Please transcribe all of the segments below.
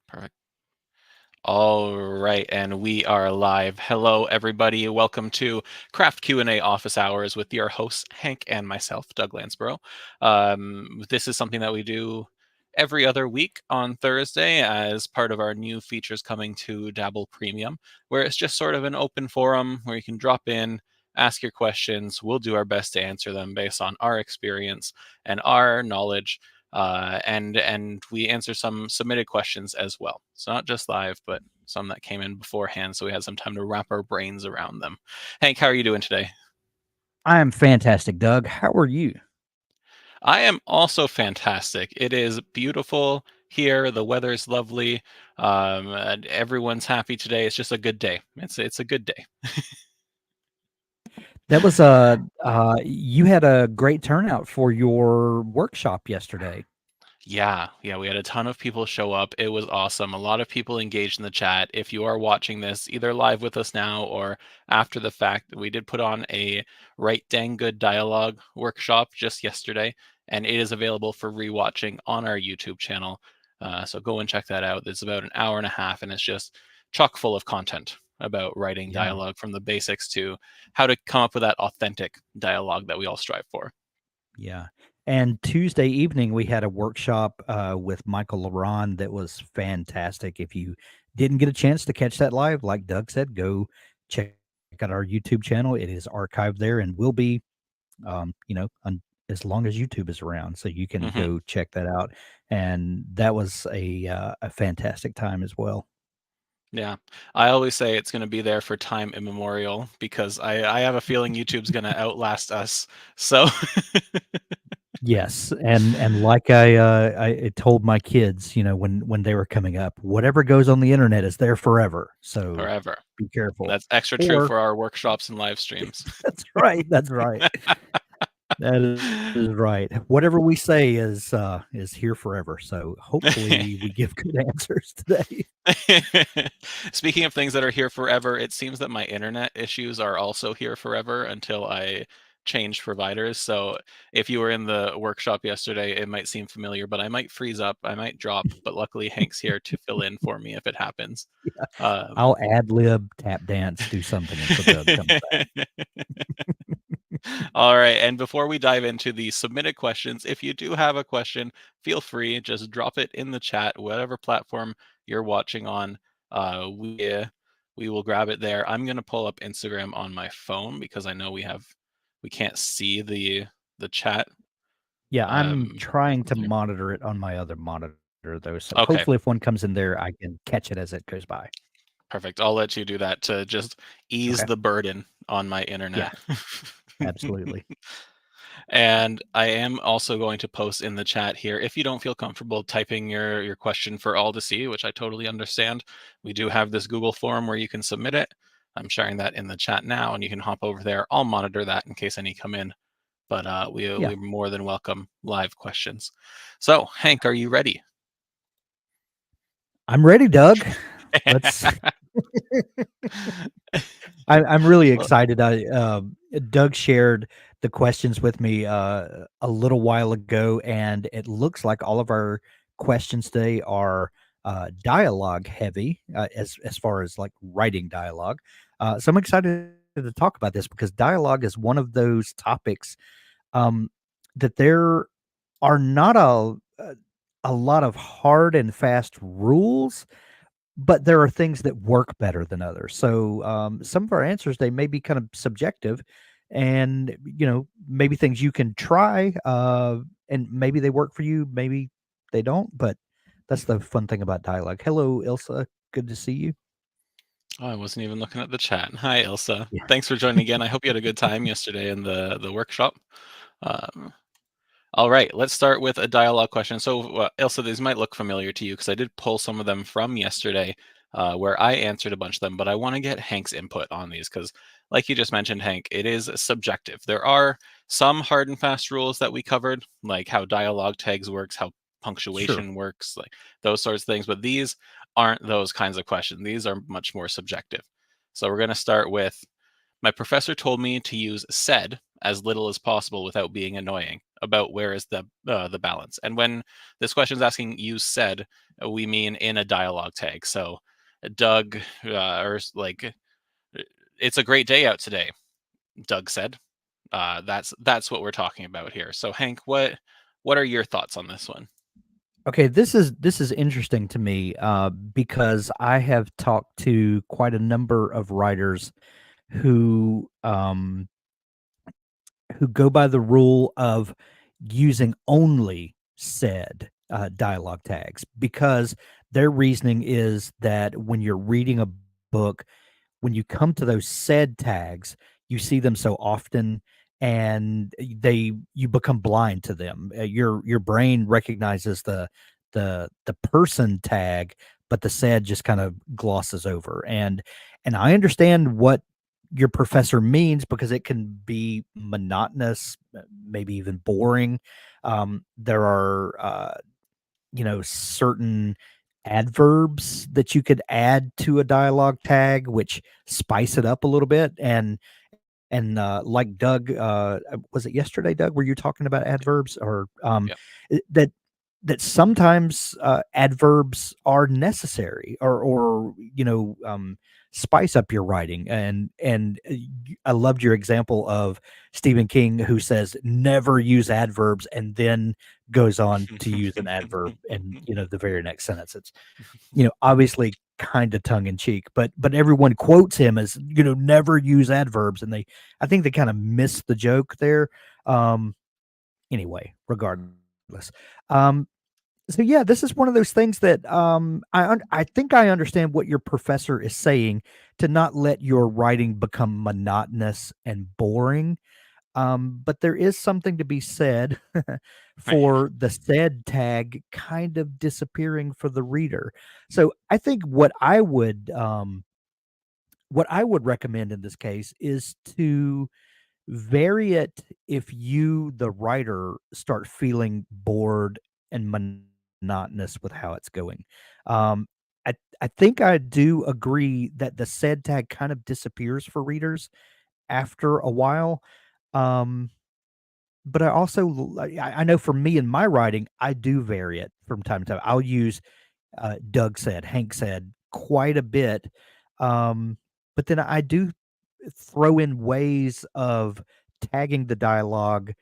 Perfect. All right, and we are live. Hello, everybody. Welcome to Craft Q&A Office Hours with your hosts, Hank and myself, Doug Lansborough. This is something that we do every other week on Thursday as part of our new features coming to Dabble Premium, where it's just sort of an open forum where you can drop in, ask your questions. We'll do our best to answer them based on our experience and our knowledge. And we answer some submitted questions as well. So not just live, but some that came in beforehand. So we had some time to wrap our brains around them. Hank, how are you doing today? I am fantastic, Doug. How are you? I am also fantastic. It is beautiful here. The weather's lovely. And everyone's happy today. It's just a good day. It's a good day. That was you had a great turnout for your workshop yesterday. Yeah, we had a ton of people show up. It was awesome. A lot of people engaged in the chat. If you are watching this either live with us now or after the fact, we did put on a Right Dang Good dialogue workshop just yesterday, and it is available for rewatching on our YouTube channel. So go and check that out. It's about an hour and a half, and it's just chock full of content about writing Yeah. dialogue from the basics to how to come up with that authentic dialogue that we all strive for. Yeah. And Tuesday evening we had a workshop with Michael Laron that was fantastic. If you didn't get a chance to catch that live, like Doug said, go check out our YouTube channel. It is archived there and will be as long as YouTube is around, so you can Hmm. go check that out. And that was a fantastic time as well. Yeah, I always say it's going to be there for time immemorial because I have a feeling YouTube's going to outlast us. So Yes, and like I told my kids, when they were coming up, whatever goes on the internet is there forever. So forever. be careful. That's extra true Or for our workshops and live streams. that's right. That's right. That is right. Whatever we say is here forever. So hopefully we give good answers today. Speaking of things that are here forever, it seems that my internet issues are also here forever until I change providers. So if you were in the workshop yesterday, it might seem familiar, but I might freeze up, I might drop, but luckily Hank's here to fill in for me if it happens. Um, I'll ad lib, tap dance, do something until Doug comes back. All right. And before we dive into the submitted questions, if you do have a question, feel free, just drop it in the chat, whatever platform you're watching on. We will grab it there. I'm gonna pull up Instagram on my phone because I know we can't see the chat. Yeah, I'm Um, trying to here. monitor it on my other monitor though. So Okay, hopefully if one comes in there, I can catch it as it goes by. perfect. I'll let you do that to just ease Okay. the burden on my Yeah, internet. absolutely. And I am also going to post in the chat here. If you don't feel comfortable typing your question for all to see, which I totally understand, we do have this Google form where you can submit it. I'm sharing that in the chat now, and you can hop over there. I'll monitor that in case any come in, but Yeah. we more than welcome live questions. So, Hank, are you ready? I'm ready, Doug. Let's I'm really Well, excited. Doug shared the questions with me a little while ago, and it looks like all of our questions today are dialogue heavy, as far as like writing dialogue. So I'm excited to talk about this because dialogue is one of those topics um, that there are not a lot of hard and fast rules, but there are things that work better than others. So some of our answers they may be kind of subjective, and maybe things you can try, and maybe they work for you, maybe they don't. But that's the fun thing about dialogue. Hello, Ilsa. Good to see you. oh, I wasn't even looking at the chat. Hi, Ilsa. Yeah. Thanks for joining again. I hope you had a good time yesterday in the workshop. Um, All right, let's start with a dialogue question. So, Ilsa, these might look familiar to you because I did pull some of them from yesterday where I answered a bunch of them, but I want to get Hank's input on these because, like you just mentioned, Hank, it is subjective. There are some hard and fast rules that we covered, like how dialogue tags works, how Sure. punctuation works, like those sorts of things, but these aren't those kinds of questions. These are much more subjective. So, we're going to start with my professor told me to use said as little as possible without being annoying about where is the balance. And when this question is asking use said, we mean in a dialogue tag. So Doug, or like, it's a great day out today, Doug said. That's what we're talking about here. So Hank, what are your thoughts on this one? Okay, this is interesting to me because I have talked to quite a number of writers who who go by the rule of using only said dialogue tags because their reasoning is that when you're reading a book, when you come to those said tags, you see them so often and they you become blind to them. Your brain recognizes the person tag, but the said just kind of glosses over. And I understand what your professor means because it can be monotonous, maybe even boring. There are certain adverbs that you could add to a dialogue tag which spice it up a little bit and like Doug, was it yesterday, Doug, were you talking about adverbs or Yeah. that sometimes adverbs are necessary or spice up your writing and I loved your example of Stephen King who says never use adverbs and then goes on to use an adverb and the very next sentence. It's obviously kind of tongue in cheek, but everyone quotes him as, never use adverbs, and I think they kind of miss the joke there. Anyway, regardless. Um, so yeah, this is one of those things that I think I understand what your professor is saying to not let your writing become monotonous and boring. But there is something to be said Right. for the said tag kind of disappearing for the reader. So I think what I would recommend in this case is to vary it if you, the writer, start feeling bored and monotonous with how it's going. Um, I think I do agree that the said tag kind of disappears for readers after a while. Um, but I also I know for me in my writing, I do vary it from time to time. I'll use Doug said, Hank said quite a bit. Um, but then I do throw in ways of tagging the dialogue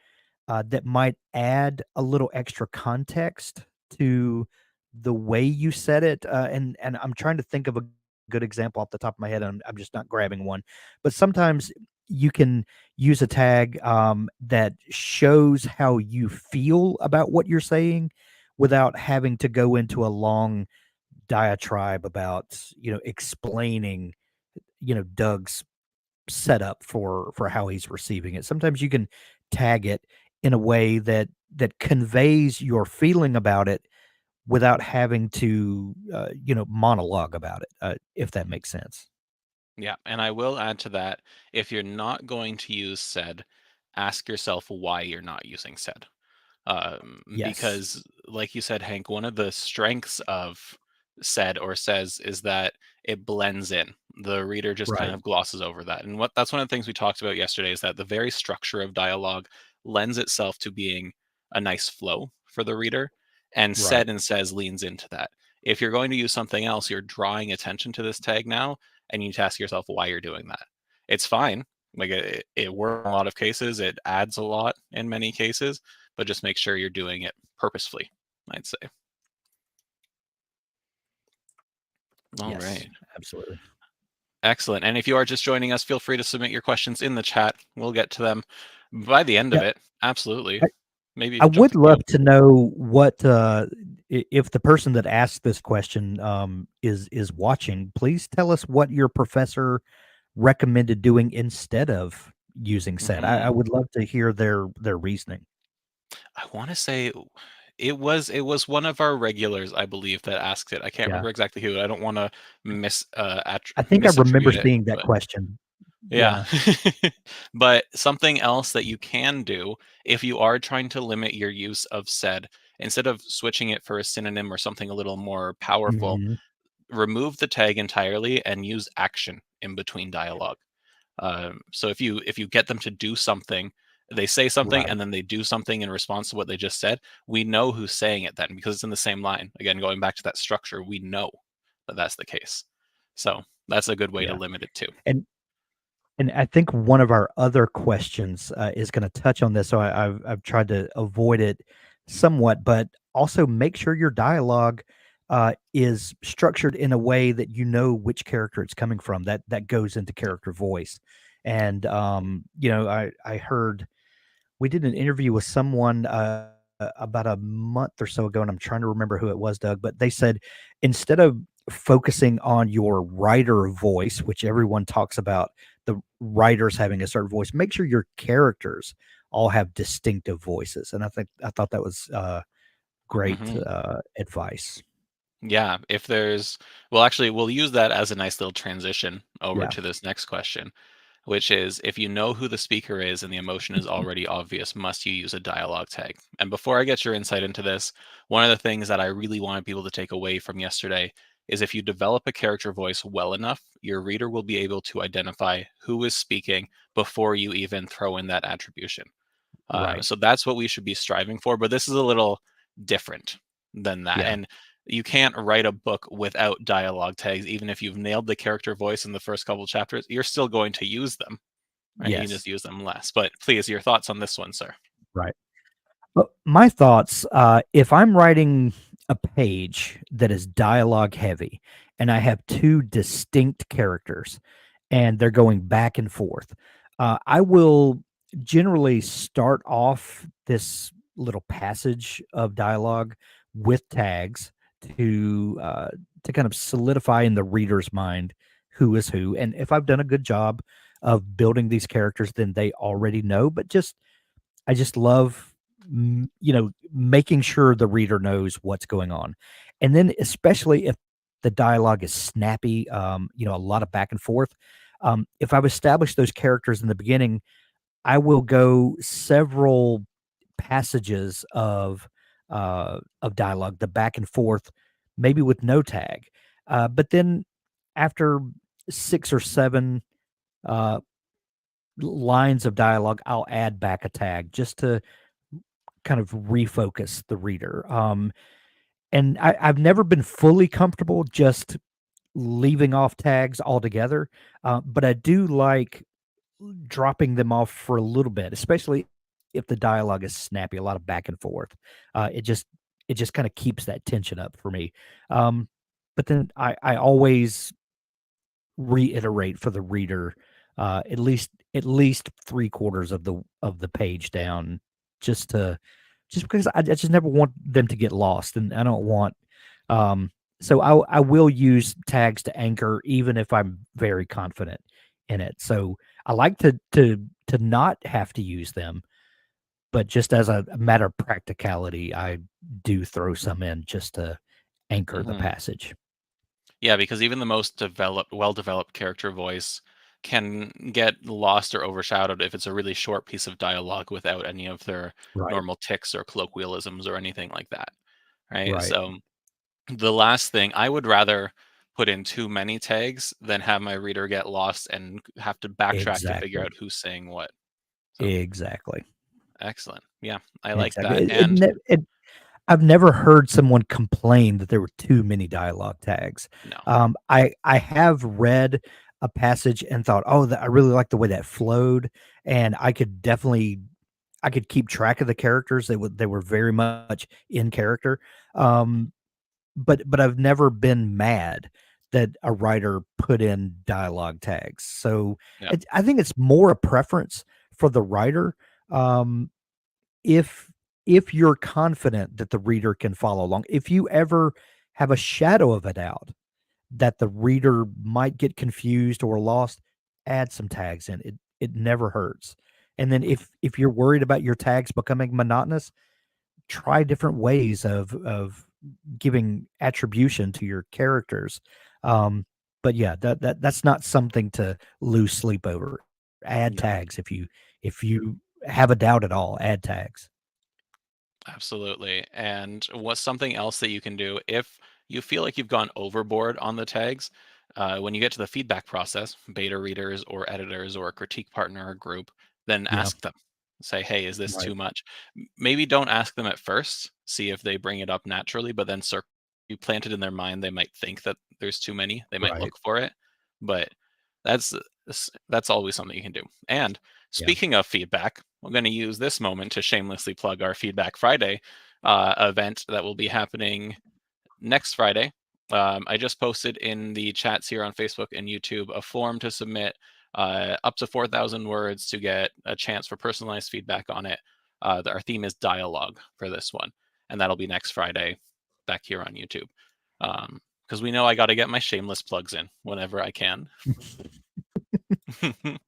that might add a little extra context to the way you said it. And I'm trying to think of a good example off the top of my head, and I'm just not grabbing one. But sometimes you can use a tag that shows how you feel about what you're saying without having to go into a long diatribe about explaining Doug's setup for how he's receiving it. Sometimes you can tag it in a way that conveys your feeling about it without having to monologue about it, if that makes sense. Yeah, and I will add to that, if you're not going to use said, ask yourself why you're not using said. Yes. Because, like you said, Hank, one of the strengths of said or says is that it blends in. The reader just kind Right. of glosses over that. And that's one of the things we talked about yesterday is that the very structure of dialogue lends itself to being a nice flow for the reader, and Right. said and says leans into that. If you're going to use something else, you're drawing attention to this tag now, and you need to ask yourself why you're doing that. It's fine. Like it works in a lot of cases. It adds a lot in many cases, but just make sure you're doing it purposefully, I'd say. All Yes. right. Absolutely. Excellent. And if you are just joining us, feel free to submit your questions in the chat. We'll get to them by the end Yeah. of it. Absolutely. I, Maybe I just would a few. love to know what if the person that asked this question is watching. Please tell us what your professor recommended doing instead of using said. I Hmm. would love to hear their reasoning. I want to say it was one of our regulars, I believe, that asked it. I can't Yeah. remember exactly who. I don't want to I think I remember misattribute it, seeing that but question. yeah. Yeah. But something else that you can do if you are trying to limit your use of said, instead of switching it for a synonym or something a little more powerful, Mhm. remove the tag entirely and use action in between dialogue. So if you get them to do something, they say something Right. and then they do something in response to what they just said, we know who's saying it then because it's in the same line. Again, going back to that structure, we know that that's the case. So that's a good way to Yeah. limit it too. And And I think one of our other questions is going to touch on this. So I've tried to avoid it somewhat, but also make sure your dialogue is structured in a way that you know which character it's coming from. That goes into character voice. And I heard we did an interview with someone about a month or so ago, and I'm trying to remember who it was, Doug. But they said instead of focusing on your writer voice, which everyone talks about, the writers having a certain voice, make sure your characters all have distinctive voices. And I thought that was great Hmm. advice. Yeah, if there's, well, actually, we'll use that as a nice little transition over Yeah. to this next question, which is if you know who the speaker is and the emotion is already obvious, must you use a dialogue tag? And before I get your insight into this, one of the things that I really wanted people to take away from yesterday is if you develop a character voice well enough, your reader will be able to identify who is speaking before you even throw in that attribution. Right. So that's what we should be striving for. But this is a little different than that. Yeah. And you can't write a book without dialogue tags, even if you've nailed the character voice in the first couple chapters, you're still going to use them, right? You can just Yes. use them less. But please, your thoughts on this one, sir. Right. Well, my thoughts, if I'm writing a page that is dialogue heavy and I have two distinct characters and they're going back and forth, I will generally start off this little passage of dialogue with tags to uh, to kind of solidify in the reader's mind who is who. And if I've done a good job of building these characters, then they already know. But just I just love, making sure the reader knows what's going on. And then especially if the dialogue is snappy, a lot of back and forth. If I've established those characters in the beginning, I will go several passages of dialogue, the back and forth, maybe with no tag. But then after 6 or 7, uh, lines of dialogue, I'll add back a tag just to kind of refocus the reader. And I've never been fully comfortable just leaving off tags altogether, but I do like dropping them off for a little bit, especially if the dialogue is snappy, a lot of back and forth. It just kind of keeps that tension up for me. Um, but then I always reiterate for the reader, at least 3/4 of the page down, just to just because I just never want them to get lost, and I don't want, um so I will use tags to anchor even if I'm very confident in it. So I like to not have to use them, but just as a matter of practicality, I do throw some in just to anchor the Hmm. passage. Yeah, because even the most developed, well-developed character voice can get lost or overshadowed if it's a really short piece of dialogue without any of their Right, normal ticks or colloquialisms or anything like that, right? right. So the last thing, I would rather put in too many tags than have my reader get lost and have to backtrack to figure Exactly. out who's saying what. So Exactly. excellent. Yeah, I like Exactly. that. And I've never heard someone complain that there were too many dialogue tags. no, I have read a passage and thought, "Oh, I really like the way that flowed," and I could keep track of the characters. They were very much in character. Um, but I've never been mad that a writer put in dialogue tags. So yeah, I think it's more a preference for the writer. Um, if if you're confident that the reader can follow along, if you ever have a shadow of a doubt that the reader might get confused or lost, add some tags in. It never hurts. And then if you're worried about your tags becoming monotonous, try different ways of giving attribution to your characters. Um, but yeah, that's not something to lose sleep over. Add no. tags if you have a doubt at all, add tags. Absolutely. And what's something else that you can do if you feel like you've gone overboard on the tags? When you get to the feedback process, beta readers or editors or a critique partner or group, then Yeah. ask them. Say, hey, is this Right. too much? Maybe don't ask them at first. See if they bring it up naturally, but then you plant it in their mind. They might think that there's too many. They might Right. look for it, but that's that's always something you can do. And Yeah. speaking of feedback, we're going to use this moment to shamelessly plug our Feedback Friday event that will be happening next Friday. I just posted in the chats here on Facebook and YouTube a form to submit up to 4,000 words to get a chance for personalized feedback on it. Our theme is dialogue for this one, and that'll be next Friday back here on YouTube. Because we know I got to get my shameless plugs in whenever I can.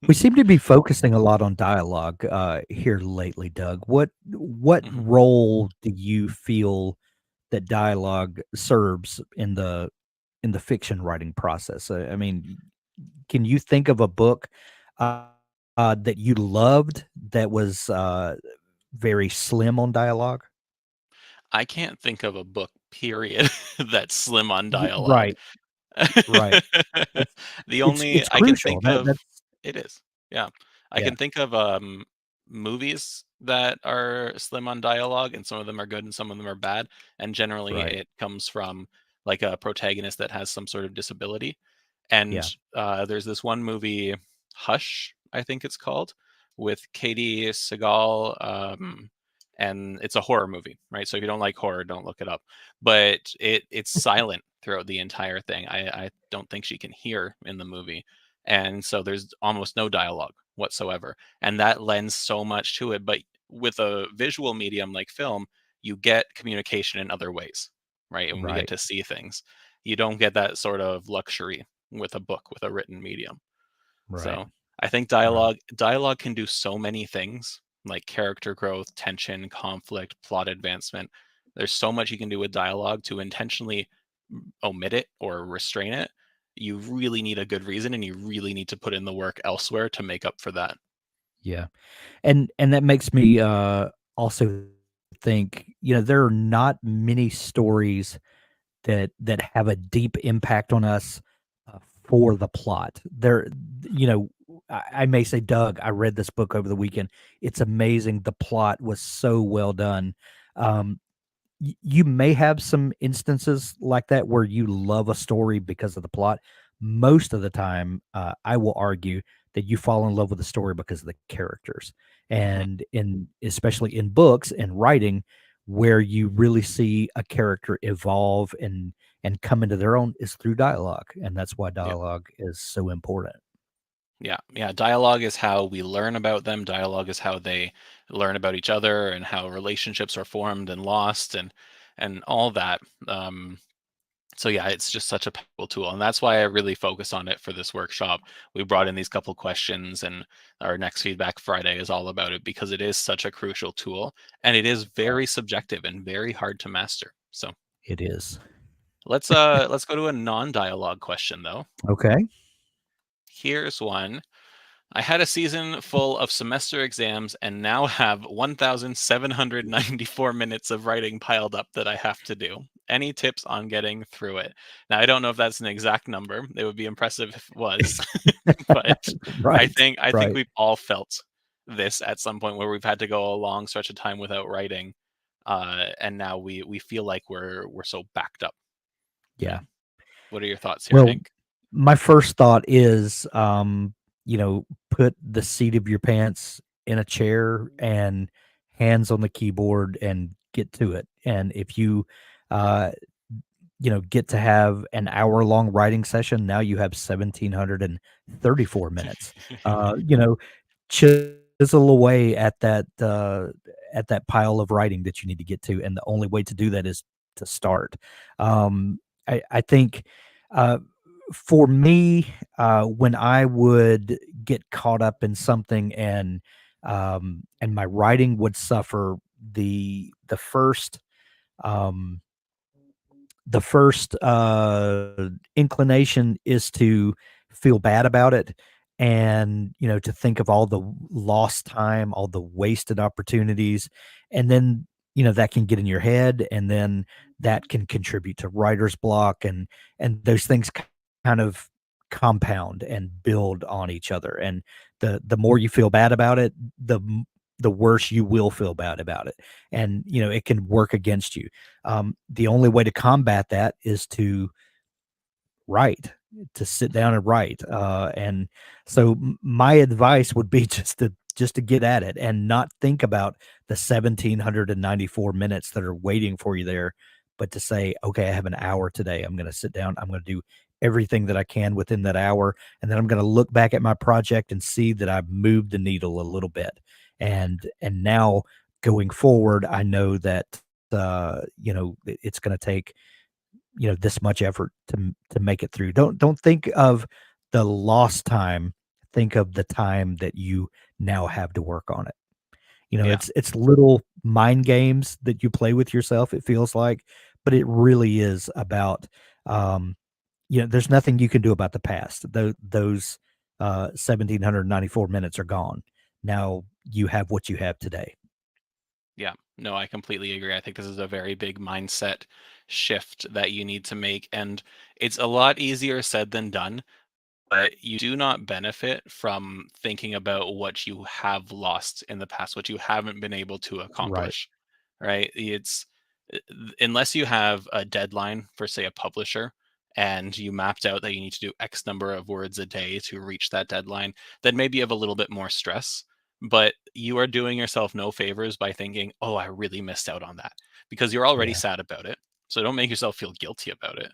We seem to be focusing a lot on dialogue here lately, Doug. What Mhm. role do you feel that dialogue serves in the fiction writing process? I mean, can you think of a book that you loved that was very slim on dialogue? I can't think of a book, period, that's slim on dialogue. Right, right. It's The it's only it's I can crucial. think of That's it is, yeah. I yeah, can think of, movies that are slim on dialogue, and some of them are good and some of them are bad, and generally right. it comes from, like, a protagonist that has some sort of disability. And, Yeah, there's this one movie, Hush, I think it's called, with Katie Sagal, and it's a horror movie, right? So if you don't like horror, don't look it up. But it's silent throughout the entire thing. I don't think she can hear in the movie, and so there's almost no dialogue whatsoever, and that lends so much to it. But with a visual medium like film, you get communication in other ways, right? And we get right, to see things. You don't get that sort of luxury with a book, with a written medium. right, So I think right. dialogue can do so many things, like character growth, tension, conflict, plot advancement. There's so much you can do with dialogue. To intentionally omit it or restrain it, you really need a good reason, and you really need to put in the work elsewhere to make up for that. Yeah. And that makes me also think, there are not many stories that have a deep impact on us for the plot. You know, I may say, Doug, I read this book over the weekend. It's amazing. The plot was so well done. Um, you may have some instances like that where you love a story because of the plot. Most of the time, I will argue that you fall in love with the story because of the characters, Mhm. and in especially in books and writing, where you really see a character evolve and come into their own is through dialogue, and that's why Yeah. dialogue is so important. Yeah, yeah. Dialogue is how we learn about them. Dialogue is how they learn about each other and how relationships are formed and lost and all that. So yeah, it's just such a powerful tool, and that's why I really focus on it for this workshop. We brought in these couple questions, and our next feedback Friday is all about it because it is such a crucial tool, and it is very subjective and very hard to master. So It is. let's go to a non-dialogue question though. Okay. Here's one. I had a season full of semester exams and now have 1,794 minutes of writing piled up that I have to do. Any tips on getting through it? Now, I don't know if that's an exact number. It would be impressive if it was, but Right, I think right. we've all felt this at some point where we've had to go a long stretch of time without writing, and now we feel like we're so backed up. Yeah. Right? What are your thoughts here, Well, Hank? my first thought is, put the seat of your pants in a chair and hands on the keyboard and get to it. And if you, uh, get to have an hour-long writing session, now you have 1,734 minutes. Chisel away at that pile of writing that you need to get to, and the only way to do that is to start. I think, uh, for me, when I would get caught up in something and my writing would suffer, the first, um inclination is to feel bad about it and, to think of all the lost time, all the wasted opportunities, and then, that can get in your head, and then that can contribute to writer's block, and those things kind of compound and build on each other, and the more you feel bad about it, the worse you will feel bad about it. And, it can work against you. The only way to combat that is to write, to sit down and write. And so my advice would be just to get at it and not think about the 1794 minutes that are waiting for you there, but to say, okay, I have an hour today. I'm going to sit down. I'm going to do everything that I can within that hour. And then I'm going to look back at my project and see that I've moved the needle a little bit. And now going forward, I know that, it's going to take, this much effort to make it through. Don't think of the lost time. Think of the time that you now have to work on it. Yeah. It's little mind games that you play with yourself, it feels like, but it really is about, um, there's nothing you can do about the past. Those 1794 minutes are gone. Now you have what you have today. Yeah, no, I completely agree. I think this is a very big mindset shift that you need to make. And it's a lot easier said than done, but you do not benefit from thinking about what you have lost in the past, what you haven't been able to Right. accomplish, right? Unless you have a deadline for, say, a publisher, and you mapped out that you need to do X number of words a day to reach that deadline, then maybe you have a little bit more stress. But you are doing yourself no favors by thinking, oh, I really missed out on that, because you're already Yeah. sad about it. So don't make yourself feel guilty about it.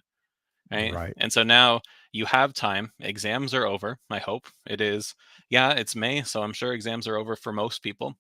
Right. Right. And so now you have time. Exams are over. I hope it is. Yeah, it's May. So I'm sure exams are over for most people.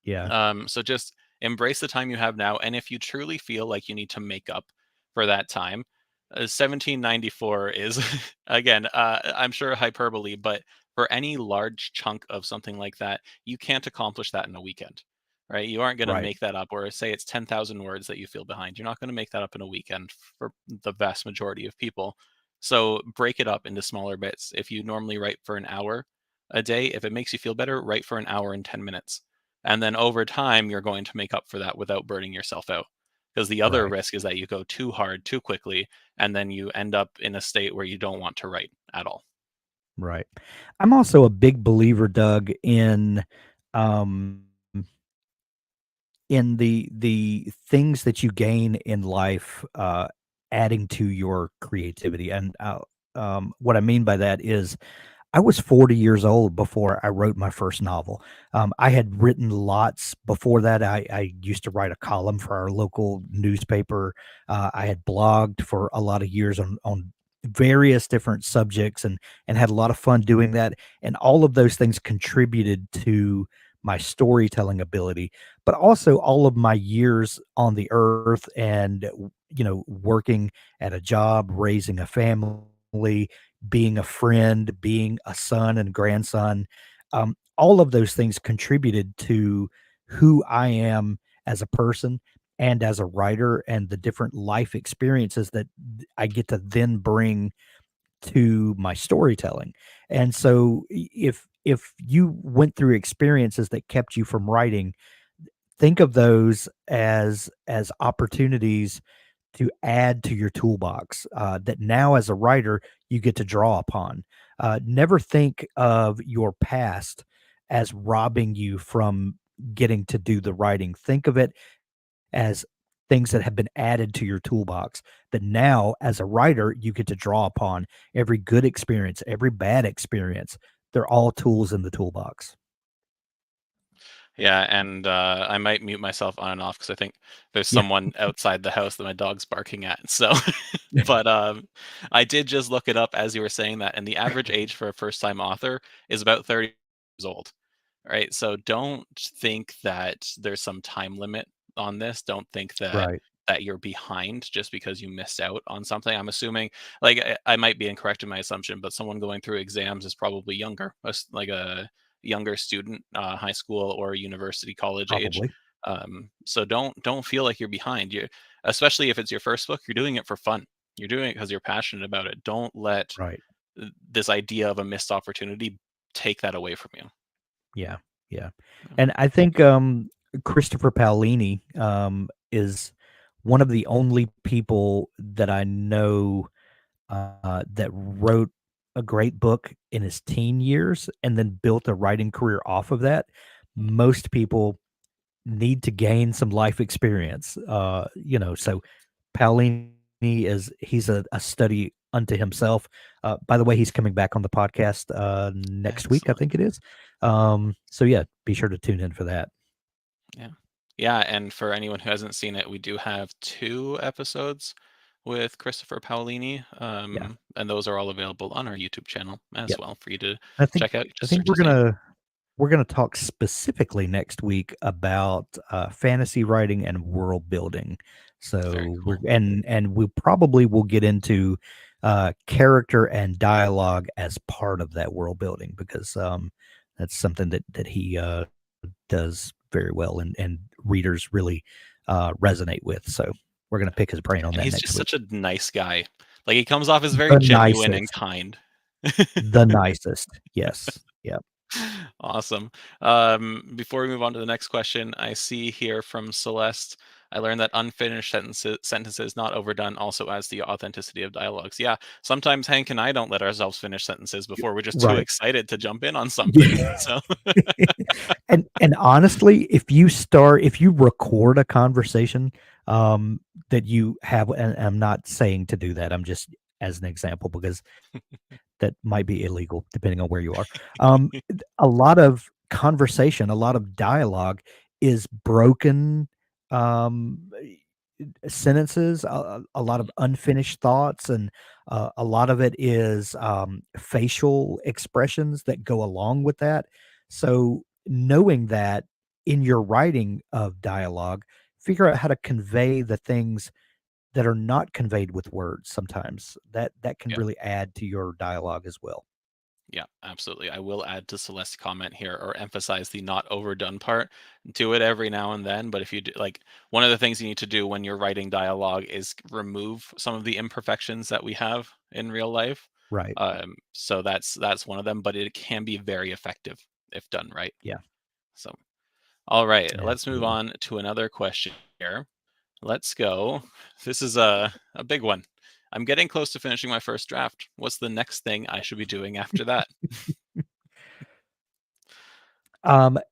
Yeah. So just embrace the time you have now. And if you truly feel like you need to make up for that time, 1794 is, again, I'm sure hyperbole, but for any large chunk of something like that, you can't accomplish that in a weekend, right? You aren't going to Right. make that up. Or say it's 10,000 words that you feel behind. You're not going to make that up in a weekend for the vast majority of people. So break it up into smaller bits. If you normally write for an hour a day, if it makes you feel better, write for an hour and 10 minutes. And then over time, you're going to make up for that without burning yourself out. Because the other Right. risk is that you go too hard too quickly, and then you end up in a state where you don't want to write at all. Right. I'm also a big believer, Doug, um in the things that you gain in life, adding to your creativity. And what I mean by that is I was 40 years old before I wrote my first novel. I had written lots before that. I used to write a column for our local newspaper. I had blogged for a lot of years on various different subjects and had a lot of fun doing that. And all of those things contributed to my storytelling ability, but also all of my years on the earth and working at a job, raising a family, being a friend, being a son and grandson. All of those things contributed to who I am as a person and as a writer and the different life experiences that I get to then bring to my storytelling. And so if you went through experiences that kept you from writing, think of those as opportunities to add to your toolbox, that now as a writer you get to draw upon. Never think of your past as robbing you from getting to do the writing. Think of it as things that have been added to your toolbox that now as a writer you get to draw upon. Every good experience, every bad experience, they're all tools in the toolbox. Yeah, and I might mute myself on and off because I think there's Yeah. someone outside the house that my dog's barking at. So, but I did just look it up as you were saying that, and the average age for a first-time author is about 30 years old. Right? So don't think that there's some time limit on this. Don't think that Right. you're behind just because you missed out on something. I'm assuming, like, I might be incorrect in my assumption, but someone going through exams is probably younger, like a younger student, high school or university, college age. Probably. So don't feel like you're behind. You, especially if it's your first book, you're doing it for fun. You're doing it because you're passionate about it. Don't let Right. this idea of a missed opportunity take that away from you. Yeah, yeah. Yeah. And I think, Christopher Paolini, is one of the only people that I know, that wrote a great book in his teen years and then built a writing career off of that. most people need to gain some life experience. So Paolini he's a study unto himself. By the way, he's coming back on the podcast next week, I Excellent. think it is. So yeah, be sure to tune in for that. Yeah. Yeah, and for anyone who hasn't seen it, we do have 2 episodes with Christopher Paolini, Yeah, and those are all available on our YouTube channel as yeah. well for you to I think check out. I Just think search his name. we're gonna talk specifically next week about fantasy writing and world building. Very So we're cool. and we probably will get into character and dialogue as part of that world building because that's something that he does very well and readers really resonate with. So we're gonna pick his brain on And that he's next just week. such a nice guy. Like, he comes off as very The genuine and nicest, kind. the nicest. Yes. Yeah. Awesome. Before we move on to the next question, I see here from Celeste, I learned that unfinished sentences not overdone also adds the authenticity of dialogues. Yeah, sometimes Hank and I don't let ourselves finish sentences before we're just too Right. excited to jump in on something. Yeah. So And honestly, if you record a conversation, that you have and I'm not saying to do that, I'm just as an example because that might be illegal depending on where you are. A lot of conversation, a lot of dialogue is broken, um, sentences, a lot of Mhm. unfinished thoughts, and a lot of it is facial expressions that go along with that. So, knowing that in your writing of dialogue, figure out how to convey the things that are not conveyed with words sometimes. That can Yeah. really add to your dialogue as well. Yeah, absolutely. I will add to Celeste's comment here or emphasize the not overdone part. Do it every now and then, but if you do, like, one of the things you need to do when you're writing dialogue is remove some of the imperfections that we have in real life. Right. So that's one of them, but it can be very effective if done right. Yeah, So, all right, let's move absolutely. on to another question here. Let's go. This is a big one. I'm getting close to finishing my first draft. What's the next thing I should be doing after that?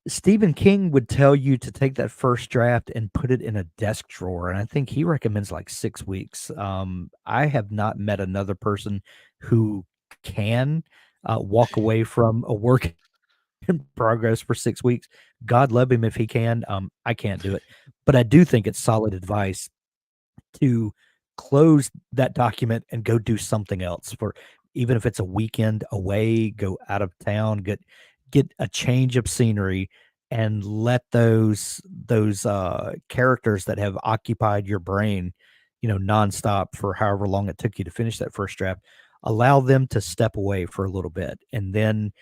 Stephen King would tell you to take that first draft and put it in a desk drawer, and I think he recommends like 6 weeks. I have not met another person who can, walk away from a work in progress for 6 weeks. God love him if he can, I can't do it, but I do think it's solid advice to close that document and go do something else for even if it's a weekend away, go out of town, get a change of scenery and let those characters that have occupied your brain, nonstop for however long it took you to finish that first draft, allow them to step away for a little bit and then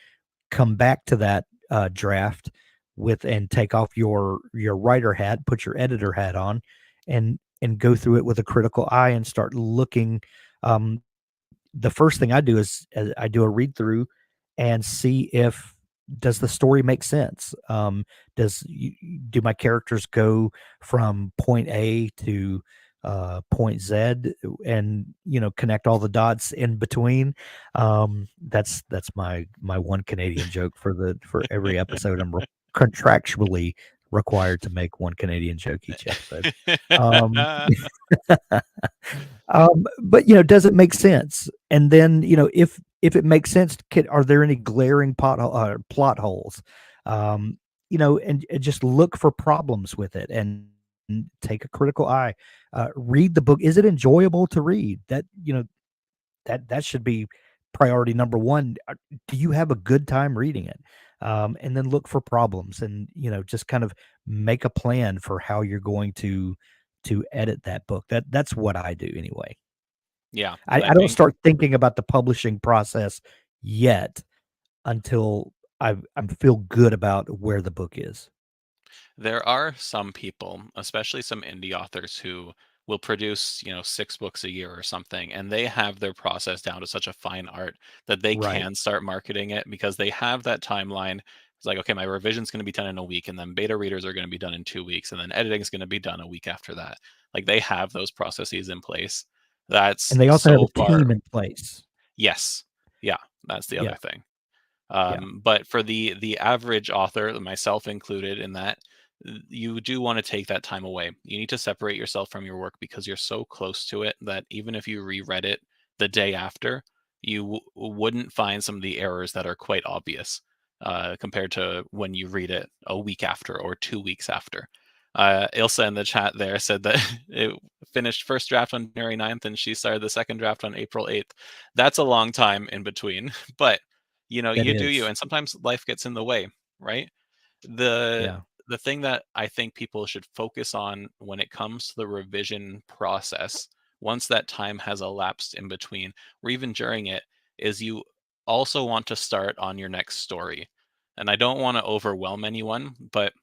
come back to that draft with and take off your writer hat, put your editor hat on, and go through it with a critical eye and start looking. The first thing I do is I do a read through and see if does the story make sense. Do my characters go from point A to point Z and connect all the dots in between. That's my one Canadian joke for every episode. I'm contractually required to make one Canadian joke each episode. Um, but does it make sense? And then if it makes sense, are there any glaring plot holes? And just look for problems with it and take a critical eye. Read the book. Is it enjoyable to read? That should be priority number one. Do you have a good time reading it? And then look for problems and just kind of make a plan for how you're going to edit that book. That's what I do anyway. Yeah, I I don't think start thinking about the publishing process yet until I feel good about where the book is. there are some people, especially some indie authors, who will produce, 6 books a year or something, and they have their process down to such a fine art that they Right. can start marketing it because they have that timeline. It's like, okay, my revision's going to be done in a week, and then beta readers are going to be done in 2 weeks, and then editing is going to be done a week after that. Like, they have those processes in place. That's And they also have so a far. team in place. Yes. Yeah, that's the Yeah. other thing. Yeah. But for the average author, myself included in that, you do want to take that time away. You need to separate yourself from your work because you're so close to it that even if you reread it the day after, you wouldn't find some of the errors that are quite obvious compared to when you read it a week after or 2 weeks after. Ilsa in the chat there said that it finished first draft on January 9th and she started the second draft on April 8th. That's a long time in between, but That you do you, is. and sometimes life gets in the way, right? The Yeah. the thing that I think people should focus on when it comes to the revision process, once that time has elapsed in between, or even during it, is you also want to start on your next story. And I don't want to overwhelm anyone, but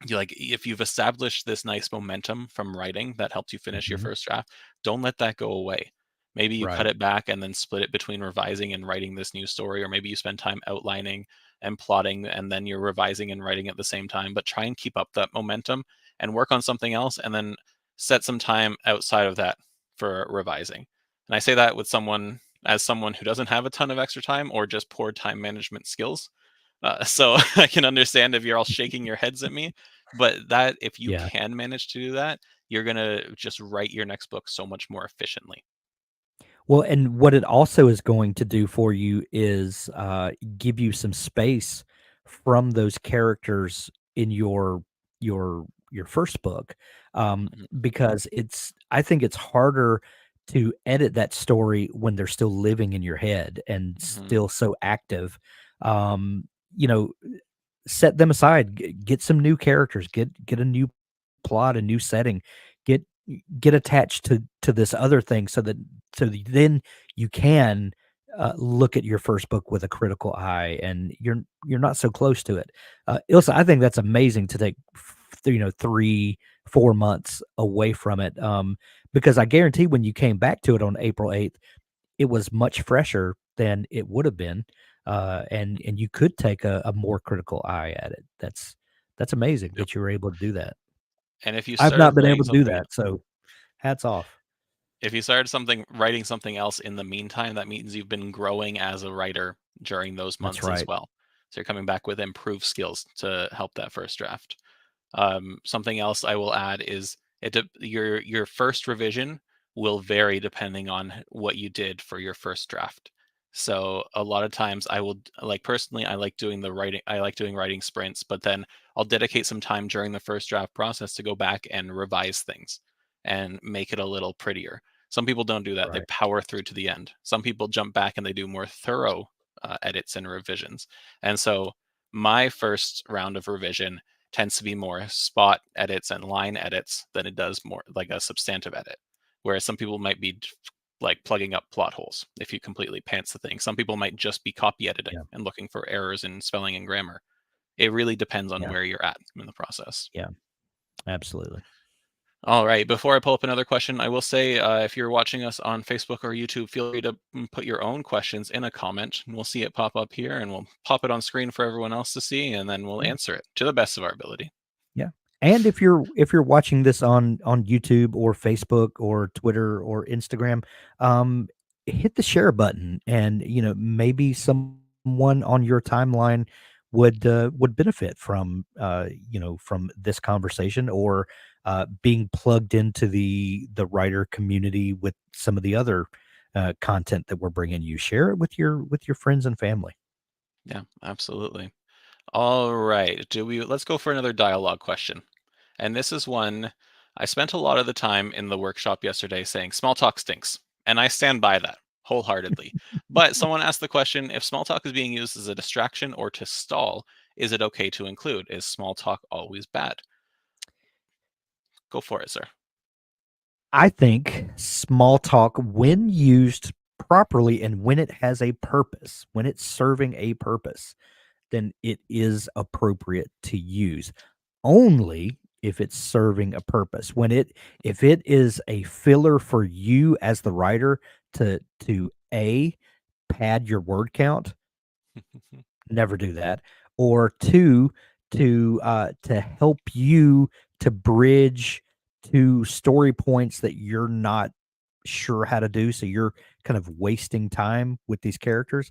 if you've established this nice momentum from writing that helped you finish your Mhm. first draft, don't let that go away. Maybe you cut Right. it back and then split it between revising and writing this new story, or maybe you spend time outlining and plotting and then you're revising and writing at the same time. But try and keep up that momentum and work on something else, and then set some time outside of that for revising. And I say that with someone who doesn't have a ton of extra time or just poor time management skills. So I can understand if you're all shaking your heads at me, but that if you Yeah. can manage to do that, you're gonna just write your next book so much more efficiently. Well, and what it also is going to do for you is give you some space from those characters in your first book, Mhm, because I think it's harder to edit that story when they're still living in your head and mhm. still so active. Um, you know, set them aside, get some new characters, get a new plot, a new setting, get get attached to this other thing so that then you can look at your first book with a critical eye, and you're not so close to it. Ilsa, I think that's amazing to take 3-4 months away from it, because I guarantee when you came back to it on April 8th, it was much fresher than it would have been, and you could take a more critical eye at it. That's amazing Yep. that you were able to do that. And I've not been able to do that, so hats off. if you started writing something else in the meantime, that means you've been growing as a writer during those That's months as right. well. So you're coming back with improved skills to help that first draft. Something else I will add is your first revision will vary depending on what you did for your first draft. So a lot of times like personally I like doing the writing I like doing writing sprints, but then I'll dedicate some time during the first draft process to go back and revise things and make it a little prettier. Some people don't do that. They Right. power through to the end. Some people jump back and they do more thorough edits and revisions. And so my first round of revision tends to be more spot edits and line edits than it does more like a substantive edit. Whereas some people might be like plugging up plot holes if you completely pants the thing. Some people might just be copy editing Yeah. and looking for errors in spelling and grammar. It really depends on Yeah. where you're at in the process. Yeah. Absolutely. All right. Before I pull up another question, I will say if you're watching us on Facebook or YouTube, feel free to put your own questions in a comment, and we'll see it pop up here, and we'll pop it on screen for everyone else to see, and then we'll Yeah. answer it to the best of our ability. Yeah. And if you're watching this on YouTube or Facebook or Twitter or Instagram, um, hit the share button, and maybe someone on your timeline would benefit from this conversation, or being plugged into the writer community with some of the other content that we're bringing you. Share it with your friends and family. Yeah, absolutely. All right. Let's go for another dialogue question. And this is one I spent a lot of the time in the workshop yesterday saying small talk stinks. And I stand by that wholeheartedly. But someone asked the question, if small talk is being used as a distraction or to stall, is it okay to include? Is small talk always bad? Go for it, sir. I think small talk, when used properly and when it has a purpose, when it's serving a purpose, then it is appropriate to use. Only if it's serving a purpose. If it is a filler for you as the writer to a pad your word count, never do that. Or two, to help you to bridge to story points that you're not sure how to do, so you're kind of wasting time with these characters.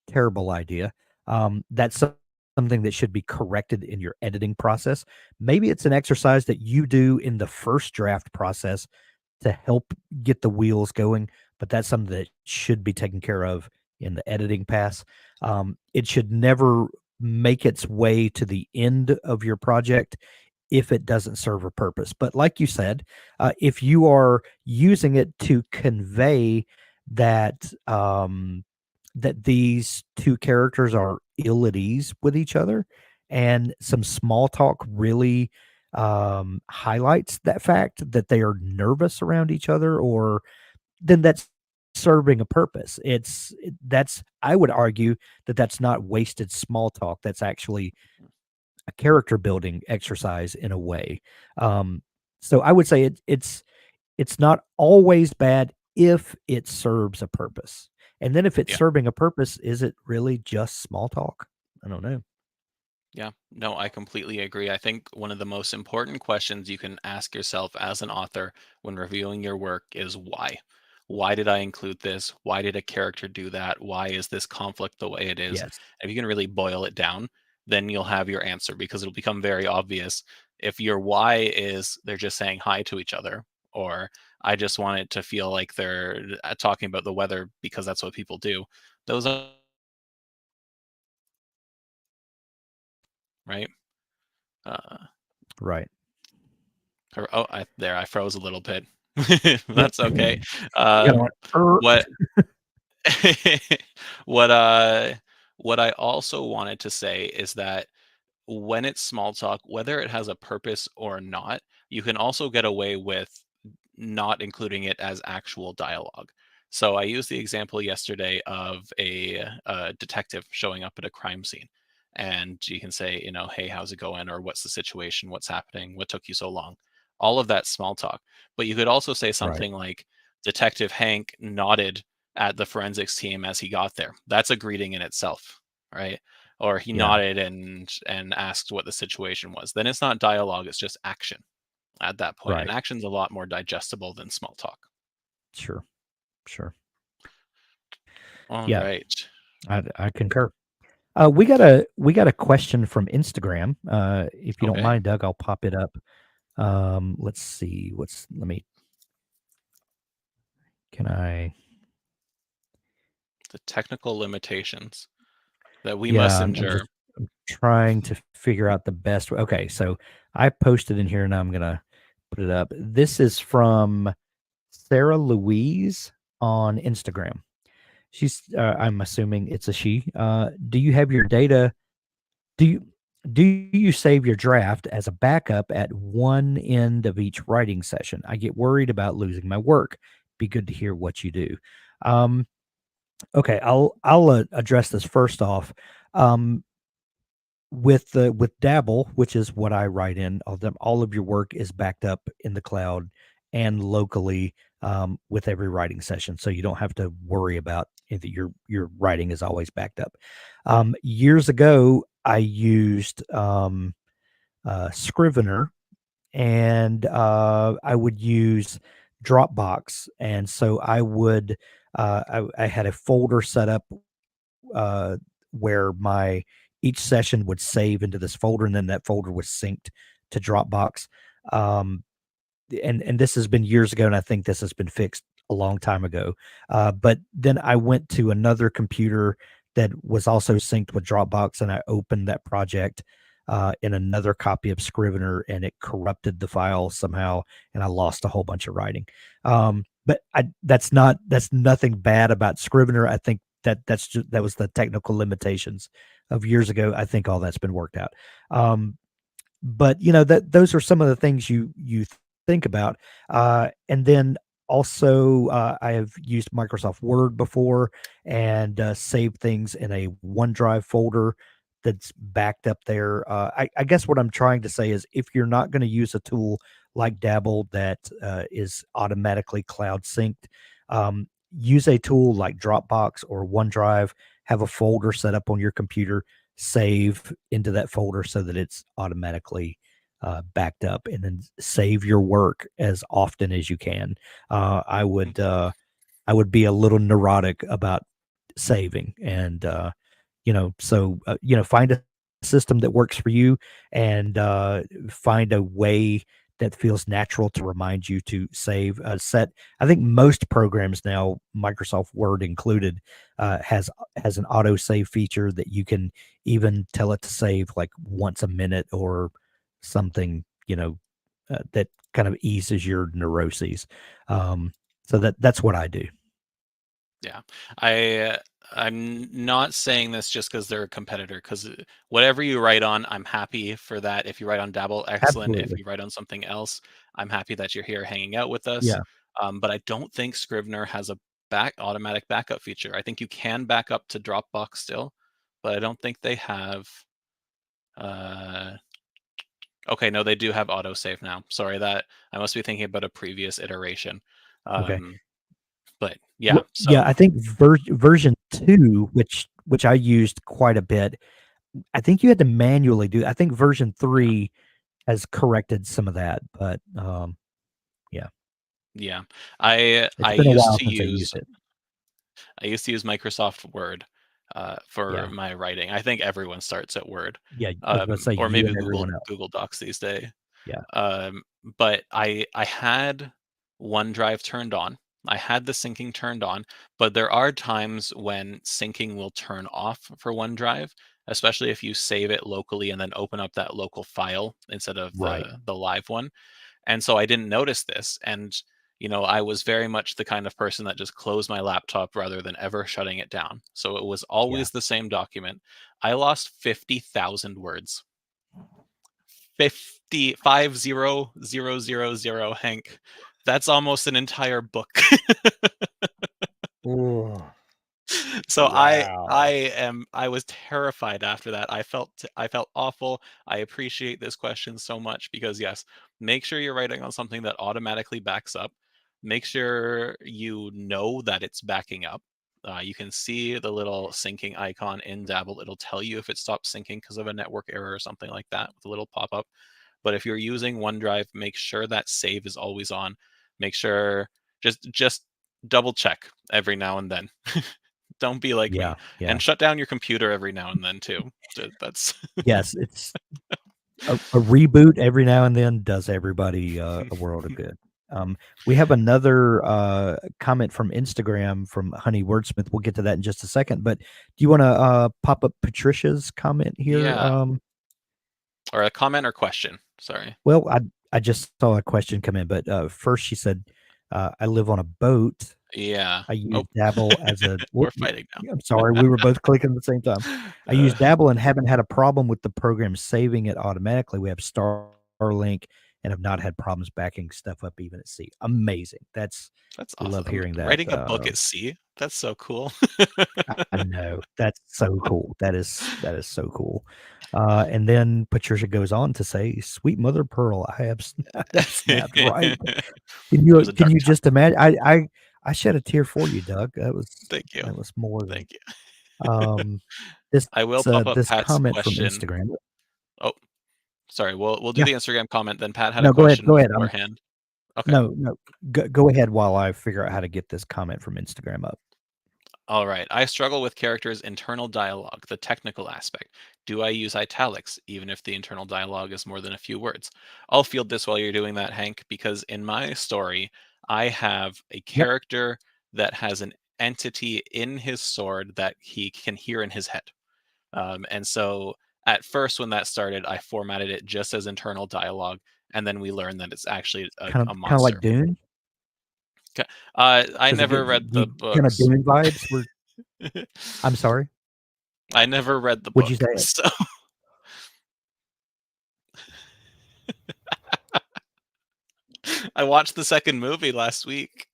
Terrible idea. That's something that should be corrected in your editing process. Maybe it's an exercise that you do in the first draft process to help get the wheels going, but that's something that should be taken care of in the editing pass. It should never make its way to the end of your project if it doesn't serve a purpose. But like you said, if you are using it to convey that that these two characters are ill at ease with each other, and some small talk really highlights that fact that they are nervous around each other, or then that's serving a purpose. That's I would argue that that's not wasted small talk. That's actually a character building exercise in a way. Um, so I would say it's not always bad if it serves a purpose. And then if it's Yeah. serving a purpose, is it really just small talk? I don't know. Yeah, no, I completely agree. I think one of the most important questions you can ask yourself as an author when reviewing your work is why? Why did I include this? Why did a character do that? Why is this conflict the way it is? Yes. If you can really boil it down, then you'll have your answer because it'll become very obvious. If your why is they're just saying hi to each other, or I just want it to feel like they're talking about the weather because that's what people do, those are right. Uh, Right. Oh, I froze a little bit. Yep. That's okay. You Um, know, what what, what I also wanted to say is that when it's small talk, whether it has a purpose or not, you can also get away with not including it as actual dialogue. So I used the example yesterday of a detective showing up at a crime scene, and you can say, "Hey, how's it going?" or "What's the situation? What's happening? What took you so long?" All of that small talk. But you could also say right. something like, "Detective Hank nodded at the forensics team as he got there." That's a greeting in itself, right? Or he Yeah. nodded and asked what the situation was. Then it's not dialogue; it's just action at that point, and Right. action's a lot more digestible than small talk. Sure. Sure. All Yeah. right. I concur. We got a question from Instagram. If you don't Okay. mind, Doug, I'll pop it up. Let's see. Let me. Can I? The technical limitations that we Yeah, must I'm endure. just trying to figure out the best way. Okay, so I posted in here, and I'm gonna put it up. This is from Sarah Louise on Instagram. I'm assuming it's a she. Do you have your data? Do you do you save your draft as a backup at one end of each writing session? I get worried about losing my work. Be good to hear what you do. Um, okay, I'll address this first off. Um, with Dabble, which is what I write in, all of your work is backed up in the cloud and locally, with every writing session, so you don't have to worry about that your writing is always backed up. Years ago, I used Scrivener, and I would use Dropbox, and so I had a folder set up where my each session would save into this folder, and then that folder was synced to Dropbox. Um, and this has been years ago, and I think this has been fixed a long time ago. But then I went to another computer that was also synced with Dropbox, and I opened that project in another copy of Scrivener, and it corrupted the file somehow, and I lost a whole bunch of writing. That's nothing bad about Scrivener. I think that was the technical limitations of years ago. I think all that's been worked out. But that those are some of the things you think about. And then also, I have used Microsoft Word before, and saved things in a OneDrive folder that's backed up there. I guess what I'm trying to say is, if you're not going to use a tool like Dabble that is automatically cloud synced, use a tool like Dropbox or OneDrive. Have a folder set up on your computer, save into that folder so that it's automatically backed up, and then save your work as often as you can. I would be a little neurotic about saving, and Find a system that works for you, and find a way that feels natural to remind you to save. Set. I think most programs now, Microsoft Word included, has an auto save feature that you can even tell it to save like once a minute or something. That kind of eases your neuroses. So that's what I do. Yeah. I I'm not saying this just because they're a competitor, because whatever you write on, I'm happy for that. If you write on Dabble, excellent. If Absolutely. you write on something else, I'm happy that you're here hanging out with us. Yeah. But I don't think Scrivener has a automatic backup feature. I think you can back up to Dropbox still, but I don't think they have. Uh, okay, no, they do have autosave now. Sorry, that I must be thinking about a previous iteration. Okay. Um, but yeah, Yeah, so I think version 2, which I used quite a bit, I think you had to manually do. I think version yeah. 3 has corrected some of that, but, yeah, Yeah. I it's I been a used while to since I use used it. Microsoft Word for Yeah, my writing. I think everyone starts at Word, yeah, I was gonna say or you maybe and everyone else. Google Docs these days. Yeah, But I had OneDrive turned on. I had the syncing turned on, but there are times when syncing will turn off for OneDrive, especially if you save it locally and then open up that local file instead of right. the live one. And so I didn't notice this. And, I was very much the kind of person that just closed my laptop rather than ever shutting it down. So it was Yeah. always the same document. I lost 50,000 words. 50,000, Hank. That's almost an entire book. Ooh, So wow. I was terrified after that. I felt awful. I appreciate this question so much because yes, make sure you're writing on something that automatically backs up. Make sure you know that it's backing up. You can see the little syncing icon in Dabble. It'll tell you if it stops syncing because of a network error or something like that with a little pop-up. But if you're using OneDrive, make sure that save is always on. Make sure just double check every now and then. Don't be like me, Yeah, yeah. and shut down your computer every now and then too. That's Yes, it's a reboot every now and then does everybody, a world of good. We have another, comment from Instagram from Honey Wordsmith. We'll get to that in just a second, but do you wanna, pop up Patricia's comment here? yeah, or a comment or question. Sorry. Well, I just saw a question come in, but, first she said, "I live on a boat. Yeah. I use Oh, Dabble as a" we're whoop, fighting yeah, I'm sorry, we were both clicking at the same time. "I now. use Dabble and haven't had a problem with the program saving it automatically. We have Starlink and have not had problems backing stuff up even at sea." Amazing. That's We love awesome. hearing that. Writing a book at sea. That's so cool. I know. That's so cool. That is so cool. And then Patricia goes on to say, "Sweet mother of pearl, I have have snapped right." It was a Can dark you time. just imagine? I shed a tear for you, Doug. Thank you. That was more than, Thank you. um, this, I will pop up this Pat's comment from question. Instagram. Oh, sorry. We'll do Yeah. the Instagram comment. Then Pat had a No, go ahead, question go ahead. beforehand. Okay. No. Go ahead while I figure out how to get this comment from Instagram up. All right. I struggle with characters' internal dialogue, the technical aspect. Do I use italics, even if the internal dialogue is more than a few words? I'll field this while you're doing that, Hank, because in my story, I have a Yep. character that has an entity in his sword that he can hear in his head. And so at first, when that started, I formatted it just as internal dialogue. And then we learned that it's actually a Kind of like monster. Dune. Okay. I Does it never get read you the kind of books. Dune vibes? I'm sorry. I never read the Would you book. say? So I watched the second movie last week.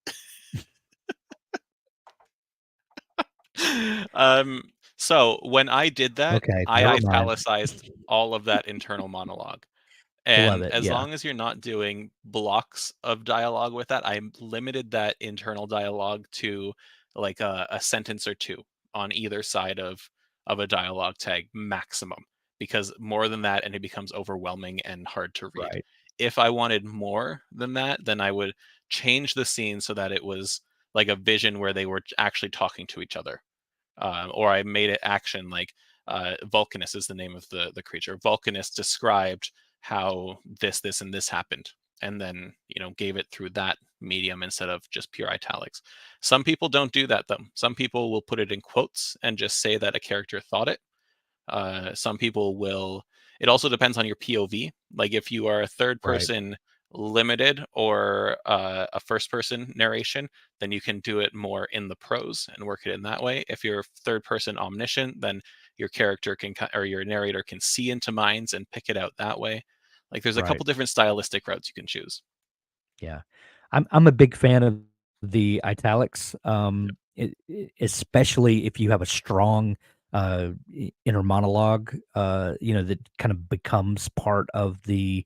Um, so when I did that, Okay, I never mind. italicized all of that internal monologue. Love And it. as Yeah. long as you're not doing blocks of dialogue with that, I limited that internal dialogue to like a sentence or two on either side of a dialogue tag maximum, because more than that and it becomes overwhelming and hard to read. Right. If I wanted more than that, then I would change the scene so that it was like a vision where they were actually talking to each other. or I made it action, like Vulcanus is the name of the creature. Vulcanus described how this and this happened, and then gave it through that medium instead of just pure italics. Some people don't do that though. Some people will put it in quotes and just say that a character thought it. Some people will. It also depends on your POV. Like if you are a third Right. person limited or a first person narration, then you can do it more in the prose and work it in that way. If you're third person omniscient, then your character can or your narrator can see into minds and pick it out that way. Like there's a Right. couple different stylistic routes you can choose. Yeah. I'm a big fan of the italics, especially if you have a strong inner monologue, that kind of becomes part of the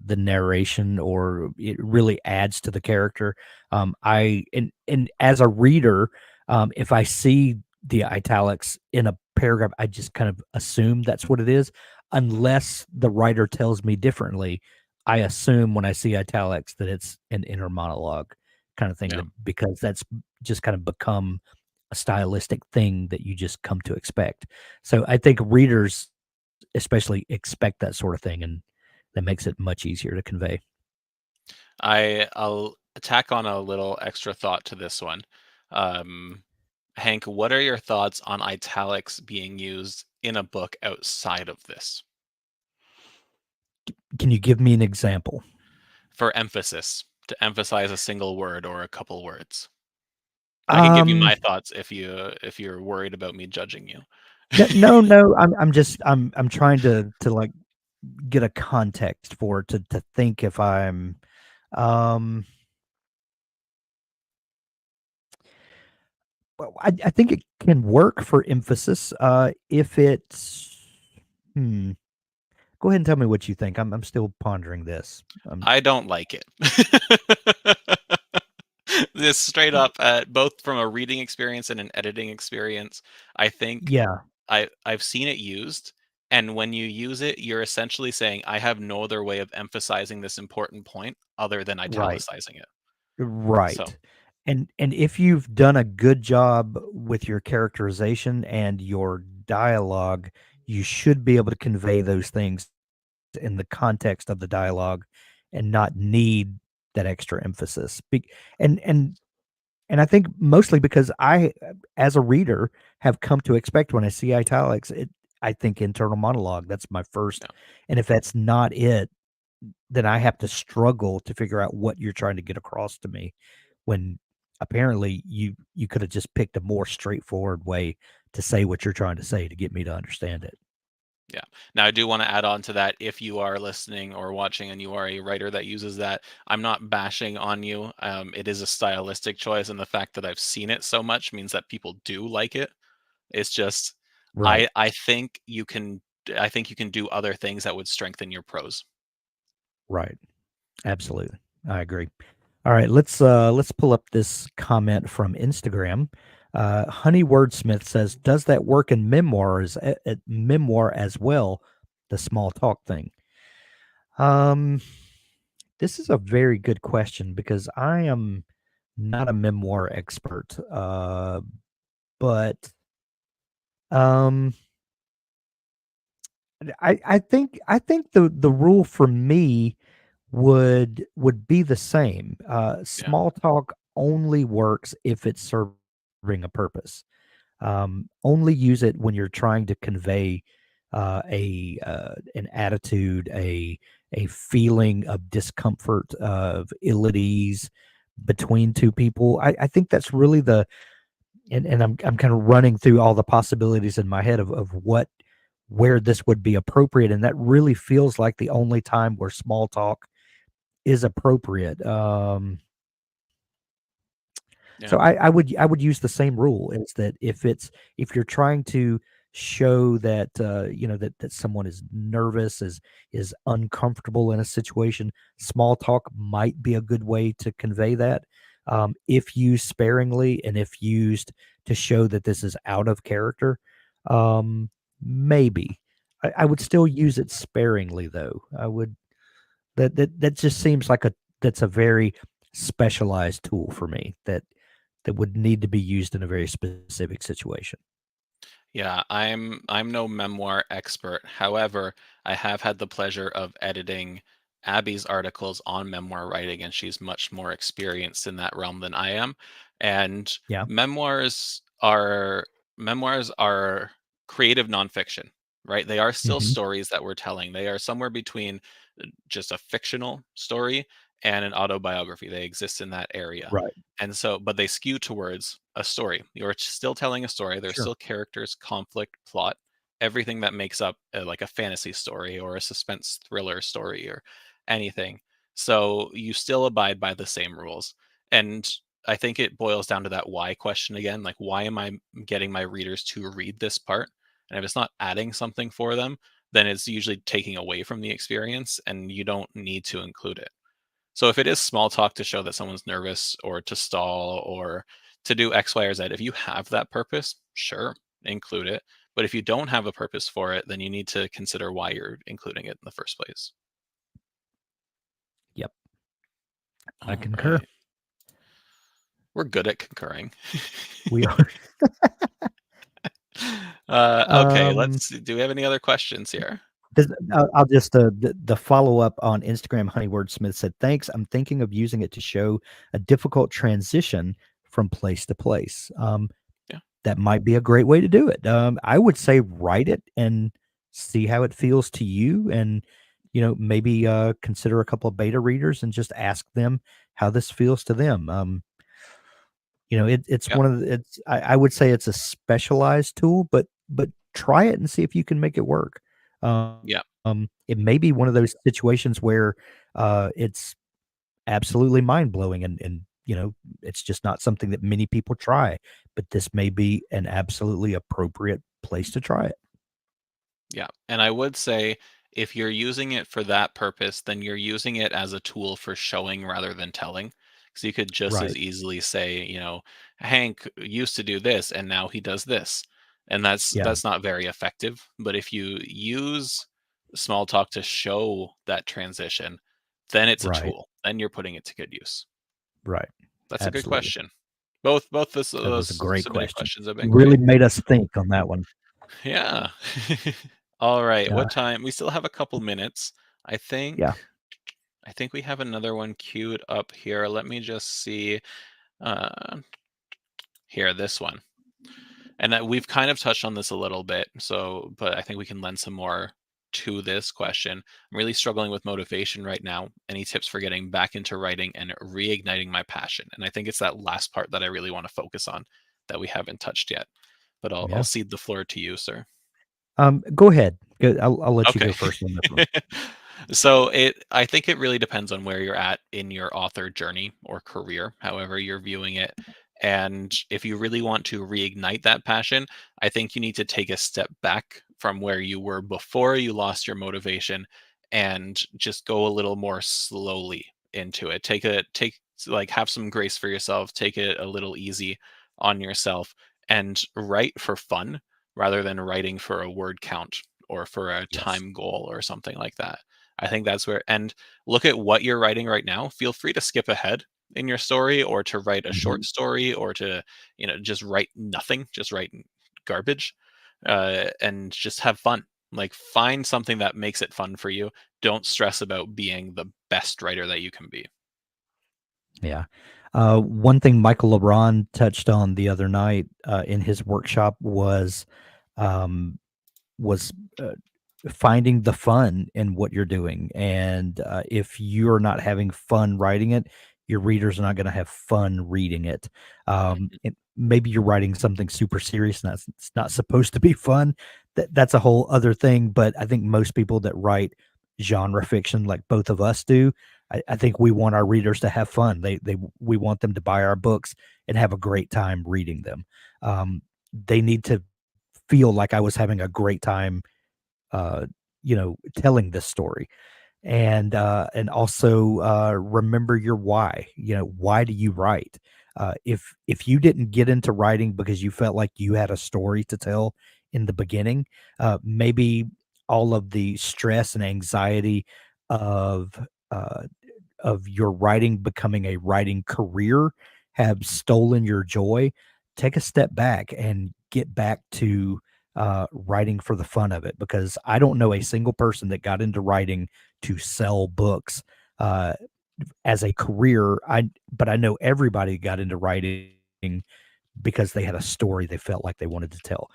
narration, or it really adds to the character. And as a reader, if I see the italics in a paragraph, I just kind of assume that's what it is, unless the writer tells me differently. I assume when I see italics that it's an inner monologue kind of thing, Yeah. that because that's just kind of become a stylistic thing that you just come to expect. So I think readers especially expect that sort of thing, and that makes it much easier to convey. I'll tack on a little extra thought to this one. Um, Hank, what are your thoughts on italics being used in a book outside of this Can you give me an example? for emphasis, to emphasize a single word or a couple words? I can give you Um, my thoughts if you're worried about me judging you. no, no. I'm just I'm trying to like get a context for it, to think if I'm um well, I think it can work for emphasis, if it's hmm. Go ahead and tell me what you think. I'm still pondering this. I don't like it. This straight up, both from a reading experience and an editing experience, I think Yeah, I've seen it used, and when you use it, you're essentially saying, "I have no other way of emphasizing this important point other than right, italicizing it." So, right. And if you've done a good job with your characterization and your dialogue, you should be able to convey those things in the context of the dialogue and not need that extra emphasis. And and And I think mostly because I, as a reader, have come to expect when I see italics, I think internal monologue. That's my first, yeah, and if that's not it, then I have to struggle to figure out what you're trying to get across to me. When apparently you could have just picked a more straightforward way to say what you're trying to say to get me to understand it. yeah. Now, I do wanna add on to that, if you are listening or watching and you are a writer that uses that, I'm not bashing on you. It is a stylistic choice, and the fact that I've seen it so much means that people do like it. It's just Right, I think you can do other things that would strengthen your prose. right, absolutely, I agree. All right, let's pull up this comment from Instagram. Honey Wordsmith says, "Does that work in memoir as well? The small talk thing." Um, this is a very good question because I am not a memoir expert, but um, I think the rule for me would be the same. Yeah, Small talk only works if it's serving a purpose. Only use it when you're trying to convey an attitude, a feeling of discomfort, of ill at ease between two people. I think that's really and I'm kind of running through all the possibilities in my head of what where this would be appropriate, and that really feels like the only time where small talk is appropriate. So yeah, I would use the same rule, is that if you're trying to show that that someone is nervous, is uncomfortable in a situation, small talk might be a good way to convey that. If used sparingly and if used to show that this is out of character, maybe I would still use it sparingly though. I would that just seems like that's a very specialized tool for me, that that would need to be used in a very specific situation. Yeah, I'm no memoir expert. However, I have had the pleasure of editing Abby's articles on memoir writing, and she's much more experienced in that realm than I am. And Yeah. memoirs are memoirs are creative nonfiction, right? They are still Hmm. stories that we're telling. They are somewhere between just a fictional story and an autobiography. They exist in that area. Right. And so, but they skew towards a story. You're still telling a story. There's Sure. still characters, conflict, plot, everything that makes up like a fantasy story or a suspense thriller story or anything. So you still abide by the same rules. And I think it boils down to that why question again. Like, why am I getting my readers to read this part? And if it's not adding something for them, then it's usually taking away from the experience and you don't need to include it. So if it is small talk to show that someone's nervous or to stall or to do X, Y, or Z, if you have that purpose, sure, include it. But if you don't have a purpose for it, then you need to consider why you're including it in the first place. Yep. I All concur. right. We're good at concurring. We are. Okay, Um, let's see. Do we have any other questions here? I'll just the follow up on Instagram. Honey Wordsmith said, "Thanks. I'm thinking of using it to show a difficult transition from place to place. Yeah. That might be a great way to do it. I would say write it and see how it feels to you, and maybe consider a couple of beta readers and just ask them how this feels to them. It's Yeah. one of the it's I would say it's a specialized tool, but try it and see if you can make it work. Yeah. It may be one of those situations where it's absolutely mind blowing, and it's just not something that many people try, but this may be an absolutely appropriate place to try it. Yeah. And I would say if you're using it for that purpose, then you're using it as a tool for showing rather than telling. Because you could just as Right. easily say, Hank used to do this and now he does this. And Yeah. that's not very effective. But if you use small talk to show that transition, then it's a Right. tool. Then you're putting it to good use. Right. That's a good Absolutely. question. Both That was a those great submitted question. questions have been You really great. made us think on that one. Yeah. All right. Yeah. What time? We still have a couple minutes. I think Yeah. I think we have another one queued up here. Let me just see. Uh, Here, this one. And we've kind of touched on this a little bit. So, but I think we can lend some more to this question. I'm really struggling with motivation right now. Any tips for getting back into writing and reigniting my passion? And I think it's that last part that I really want to focus on that we haven't touched yet. But I'll Yeah. cede the floor to you, sir. Go ahead. Go I'll let you Okay. go first on this one. So I think it really depends on where you're at in your author journey or career, however you're viewing it. And if you really want to reignite that passion, I think you need to take a step back from where you were before you lost your motivation and just go a little more slowly into it. Like have some grace for yourself, take it a little easy on yourself and write for fun rather than writing for a word count or for a Yes. time goal or something like that. I think that's where, and look at what you're writing right now. Feel free to skip ahead in your story or to write a short Mhm. story or to, just write nothing, just write garbage and just have fun. Like find something that makes it fun for you. Don't stress about being the best writer that you can be. Yeah. One thing Michael LeBron touched on the other night, in his workshop um, was, finding the fun in what you're doing, and, if you're not having fun writing it, your readers are not gonna have fun reading it. Mhm. Maybe you're writing something super serious and that's it's not supposed to be fun. That's a whole other thing, but I think most people that write genre fiction like both of us do, I think we want our readers to have fun. We want them to buy our books and have a great time reading them. They need to feel like I was having a great time telling this story. And also remember your why. Why do you write? If you didn't get into writing because you felt like you had a story to tell in the beginning, maybe all of the stress and anxiety of uh, of your writing becoming a writing career have stolen your joy, take a step back and get back to writing for the fun of it. Because I don't know a single person that got into writing to sell books uh, as a career. But I know everybody got into writing because they had a story they felt like they wanted to tell,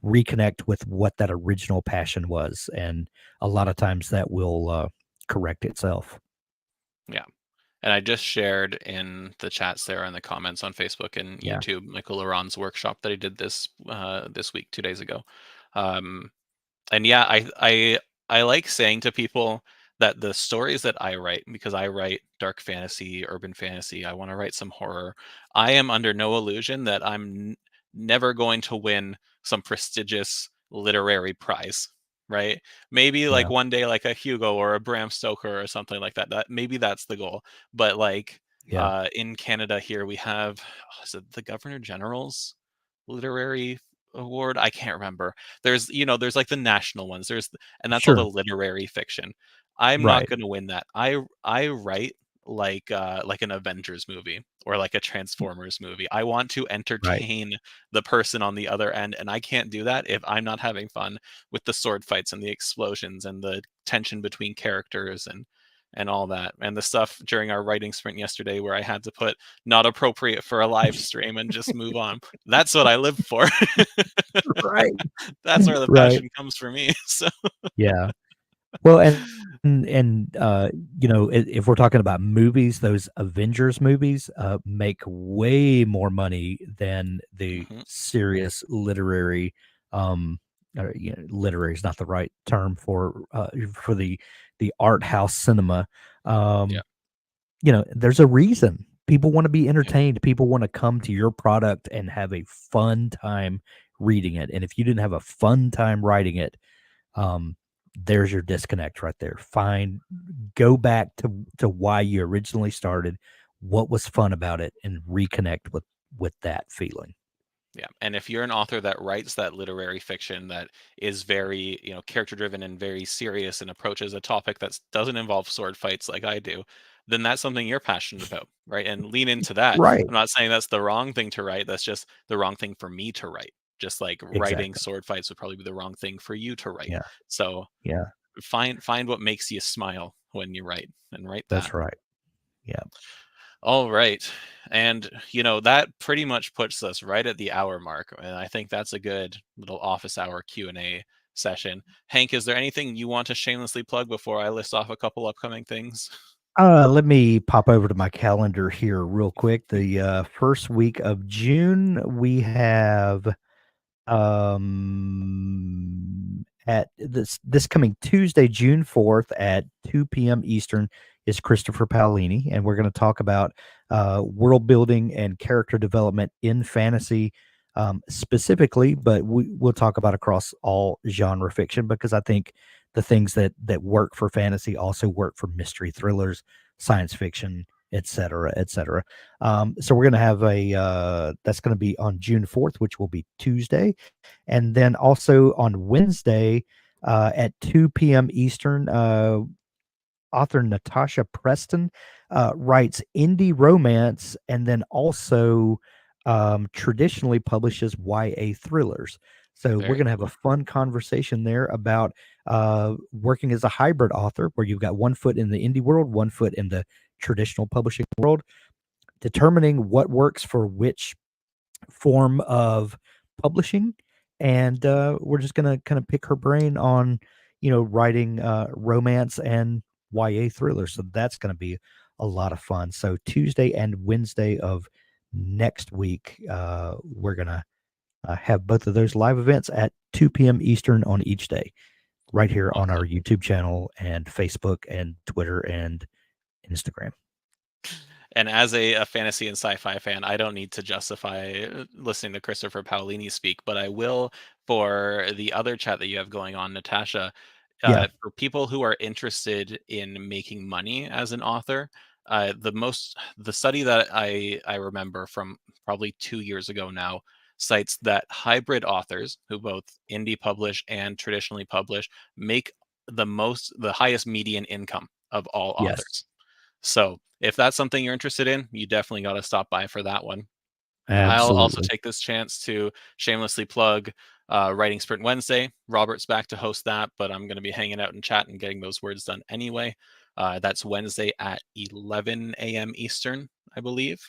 reconnect with what that original passion was, and a lot of times that will correct itself. Yeah. And I just shared in the chats there and the comments on Facebook and Yeah, YouTube Michael Laron's workshop that he did this week, 2 days ago. Um, and yeah, I like saying to people that the stories that I write, because I write dark fantasy, urban fantasy, I want to write some horror. I am under no illusion that never going to win some prestigious literary prize, right? Maybe like yeah, one day like a Hugo or a Bram Stoker or something like that. That maybe that's the goal. But like yeah, in Canada here we have, is it the Governor General's literary award? I can't remember. There's like the national ones. And that's all the sure, literary fiction. I'm not right, going to win that. I write like an Avengers movie or like a Transformers movie. I want to right, entertain the person on the other end, and I can't do that if I'm not having fun with the sword fights and the explosions and the tension between characters and all that. And the stuff during our writing sprint yesterday where I had to put not appropriate for a live stream and just move on. That's what I live for. right, That's where the right, passion comes for me. So yeah. Well, if we're talking about movies, those Avengers movies make way more money than the mhm, serious literary. Literary is not the right term for the art house cinema. yeah, Um, there's a reason people want to be yeah, entertained. People want to come to your product and have a fun time reading it. And if you didn't have a fun time writing it, um, there's your disconnect right there. Go back to why you originally started, what was fun about it, and reconnect with that feeling. yeah. And if you're an author that writes that literary fiction that is very, character driven and very serious and approaches a topic that doesn't involve sword fights like I do, then that's something you're passionate about, right? And lean into that. Right. I'm not saying that's the wrong thing to write. That's just the wrong thing for me to write. Just like writing Exactly. sword fights would probably be the wrong thing for you to write. Yeah. So Yeah. find what makes you smile when you write and write that. That's right. Yeah. All right. And that pretty much puts us right at the hour mark. And I think that's a good little office hour Q&A session. Hank, is there anything you want to shamelessly plug before I list off a couple upcoming things? Let me pop over to my calendar here real quick. The first week of June, we have at this coming Tuesday, June 4th at 2 p.m. Eastern is Christopher Paolini, and we're going to talk about world building and character development in fantasy specifically, but we'll talk about across all genre fiction because I think the things that work for fantasy also work for mystery thrillers, science fiction, et cetera, et cetera. So we're going to have that's going to be on June 4th, which will be Tuesday. And then also on Wednesday at 2 p.m. Eastern, author Natasha Preston writes indie romance and then also traditionally publishes YA thrillers. So we're Very going to have a cool. fun conversation there about working as a hybrid author, where you've got one foot in the indie world, one foot in the traditional publishing world, determining what works for which form of publishing. And we're just going to kind of pick her brain on, writing romance and YA thrillers. So that's going to be a lot of fun. So Tuesday and Wednesday of next week, we're going to have both of those live events at 2 p.m. Eastern on each day, right here on our Awesome. YouTube channel and Facebook and Twitter and Instagram. And as a fantasy and sci-fi fan, I don't need to justify listening to Christopher Paolini speak, but I will for the other chat that you have going on, Natasha. Yeah. For people who are interested in making money as an author, the study that I remember from probably 2 years ago now cites that hybrid authors who both indie publish and traditionally publish make the highest median income of all Yes. authors. So if that's something you're interested in, you definitely got to stop by for that one. I'll also Absolutely. take this chance to shamelessly plug Writing Sprint Wednesday. Robert's back to host that, but I'm going to be hanging out in chat and getting those words done anyway. That's Wednesday at 11 a.m. Eastern, I believe.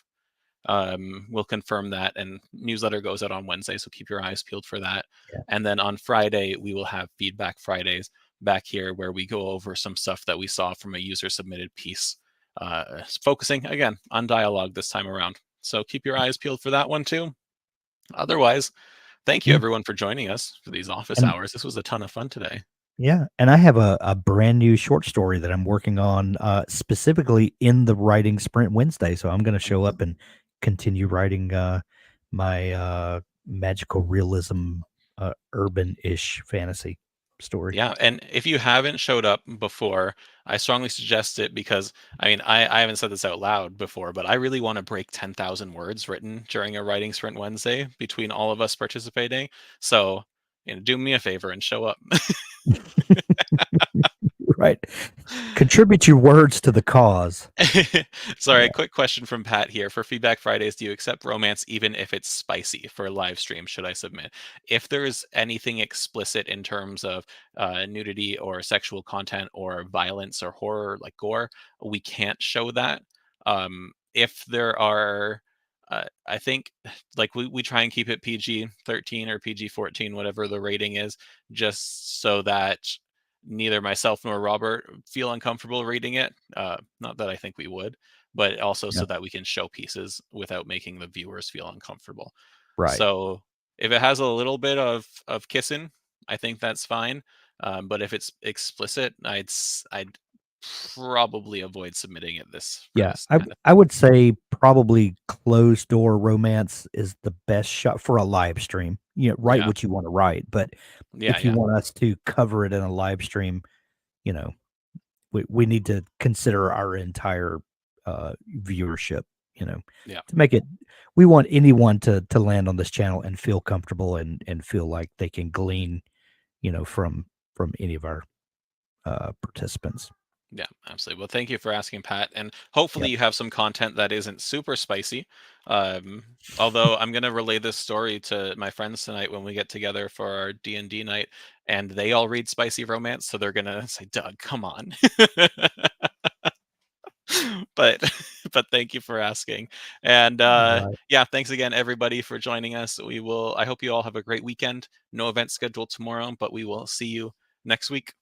We'll confirm that, and newsletter goes out on Wednesday, so keep your eyes peeled for that. Yeah. And then on Friday, we will have Feedback Fridays back here where we go over some stuff that we saw from a user submitted piece, focusing again on dialogue this time around. So keep your eyes peeled for that one too. Otherwise, thank you Yeah. everyone for joining us for these office And hours. This was a ton of fun today. yeah, and I have a brand new short story that I'm working on, specifically in the writing sprint Wednesday. So I'm going to show Mhm. up and continue writing my magical realism, urban-ish fantasy story. Yeah, and if you haven't showed up before, I strongly suggest it because I mean I haven't said this out loud before, but I really want to break 10,000 words written during a writing sprint Wednesday between all of us participating. So, do me a favor and show up. Right. Contribute your words to the cause. Sorry, a Yeah. quick question from Pat here. For Feedback Fridays, do you accept romance even if it's spicy for a live stream? Should I submit? If there's anything explicit in terms of nudity or sexual content or violence or horror, like gore, we can't show that. If there are, I think, like we try and keep it PG 13 or PG 14, whatever the rating is, just so that neither myself nor Robert feel uncomfortable reading it. Not that I think we would, but also Yeah. so that we can show pieces without making the viewers feel uncomfortable. Right. So if it has a little bit of kissing, I think that's fine. But if it's explicit, I'd probably avoid submitting it this for Yeah. this I kind of I thing. would say probably closed door romance is the best shot for a live stream. Write Yeah, what you want to write, but yeah, if you yeah, want us to cover it in a live stream, you know, we need to consider our entire viewership, you know, yeah. to make it we want anyone to land on this channel and feel comfortable and feel like they can glean, from any of our participants. Yeah, absolutely. Well, thank you for asking, Pat. And Yeah. hopefully you have some content that isn't super spicy. Although I'm going to relay this story to my friends tonight when we get together for our D&D night, and they all read spicy romance, so they're going to say, Doug, come on. But but thank you for asking. And Right. yeah, thanks again everybody for joining us. I hope you all have a great weekend. No event scheduled tomorrow, but we will see you next week.